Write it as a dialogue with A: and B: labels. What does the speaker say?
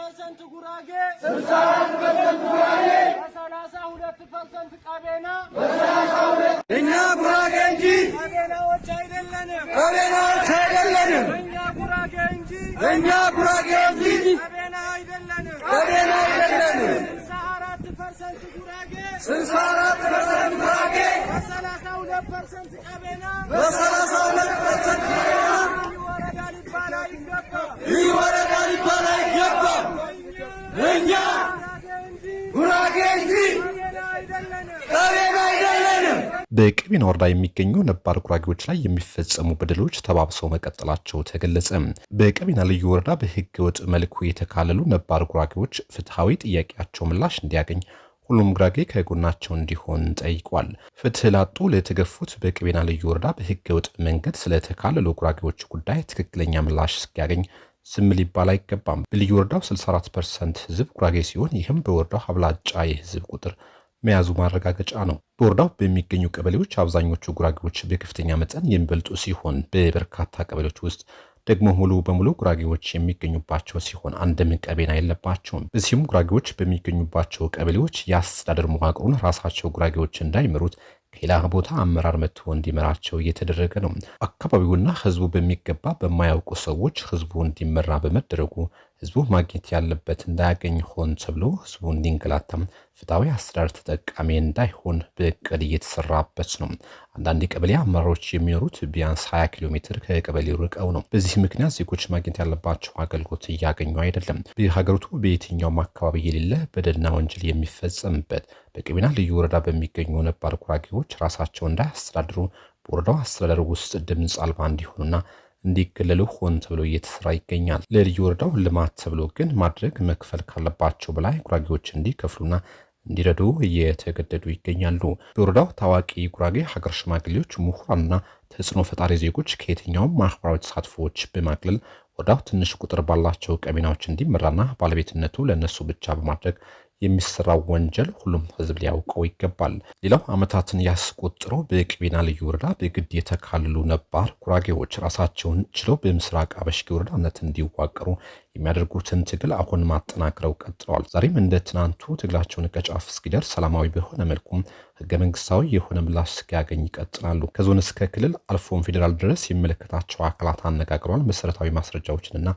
A: 64% ጉራጌ 64% ጉራጌ 32% ቀቤና 32
B: እኛ ጉራጌ እንጂ
A: ቀቤናዎች አይደለንም እኛ ጉራጌ እንጂ ቀቤና አይደለንም 64% ጉራጌ
B: 64% ጉራጌ
A: 32% ቀቤና
B: 32% ይወረዳ ሊባል አይገባም እኛ ጉራጌ እንጂ ቀቤና አይደለንም።
C: በቀቤና ወረዳ የሚገኙ ነባር ጉራጌዎች ላይ የሚፈጸሙ በደሎች ተባብሰው መቀጠላቸው ተገለጸ። በቀቤና ልዩ ወረዳ በህገ ወጥ መልኩ የተካለሉ ነባር ጉራጌዎች ፍትሃዊ ጥያቄያቸው ምላሽ እንዲያገኝ ሁሉም ጉራጌ ከጎናቸው እንዲሆን ጠይቋል። ፍትህ ላጡ ለተገፉት በቀቤና ልዩ ወረዳ በህገ ወጥ መንገድ ስለተካለሉ ጉራጌዎች ጉዳይ ትክክለኛ ምላሽ እስኪያገኝ ዝም ሊባል አይገባም። በልዩ ወረዳው 64% ህዝብ ጉራጌ ሲሆን ይህም በወረዳው አብላጫ የህዝብ ቁጥር መያዙ ማረጋገጫ ነው። በወረዳው በሚገኙ ቀበሌዎች አብዛኞቹ ጉራጌዎች በከፍተኛ መጠን የሚበልጡ ሲሆን በበርካታ ቀበሌዎች ውስጥ ደግሞ ሙሉ በሙሉ ጉራጌዎች የሚገኙባቸው ሲሆን አንድም ቀቤና የለባቸውም። በዚህም ጉራጌዎች በሚገኙባቸው ቀበሌዎች የአስተዳደር መዋቅሩን ራሳቸው ጉራጌዎች እንዳይመሩት ከሌላ ቦታ አመራር መጥቶ እንዲመራቸው እየተደረገ ነው። አካባቢውና ህዝቡ በሚገባ በማያውቁ ሰዎች ህዝቡ እንዲመራ በመደረጉ ህዝቡ ማግኘት ያለበት እንዳያገኝ ሆን ተብሎ ህዝቡ እንዲንገላታም ፍትሃዊ አስተዳደር ተጠቃሚ እንዳይሆን በእቅድ እየተሰራበት ነው። አንዳንድ የቀበሌ አመራሮች የሚኖሩት ቢያንስ 20 ኪሎ ሜትር ከቀበሌው ርቀው ነው። በዚህ ምክንያት ዜጎች ማግኘት ያለባቸው አገልግሎት እያገኙ አይደለም። በሀገሪቱ በየትኛውም አካባቢ የሌለ በደልና ወንጀል የሚፈጸምበት በቀቤና ልዩ ወረዳ በሚገኙ ነባር ጉራጌዎች ራሳቸው እንዳያስተዳድሩ በወረዳው አስተዳደር ውስጥ ድምፅ አልባ እንዲሆኑና እንዲገለሉ ሆን ተብሎ እየተሰራ ይገኛል። ለልዩ ወረዳው ልማት ተብሎ ግን ማድረግ መክፈል ካለባቸው በላይ ጉራጌዎች እንዲከፍሉና እንዲረዱ እየተገደዱ ይገኛሉ። በወረዳው ታዋቂ ጉራጌ ሀገር ሽማግሌዎች፣ ምሁራንና ተጽዕኖ ፈጣሪ ዜጎች ከየትኛውም ማህበራዊ ተሳትፎዎች በማግለል ወረዳው ትንሽ ቁጥር ባላቸው ቀቤናዎች እንዲመራና ባለቤትነቱ ለነሱ ብቻ በማድረግ የሚሰራው ወንጀል ሁሉም ህዝብ ሊያውቀው ይገባል። ሌላው ዓመታትን ያስቆጥረው በቀቤና ልዩ ወረዳ በግድ የተካለሉ ነባር ጉራጌዎች ራሳቸውን ችለው በምስራቅ አበሽጌ ወረዳነት እንዲዋቀሩ የሚያደርጉትን ትግል አሁን ማጠናክረው ቀጥለዋል። ዛሬም እንደ ትናንቱ ትግላቸውን ከጫፍ እስኪደርስ ሰላማዊ በሆነ መልኩም ህገ መንግስታዊ የሆነ ምላሽ እስኪያገኝ ይቀጥላሉ። ከዞን እስከ ክልል አልፎም ፌዴራል ድረስ የሚመለከታቸው አካላት አነጋግረዋል። መሰረታዊ ማስረጃዎችንና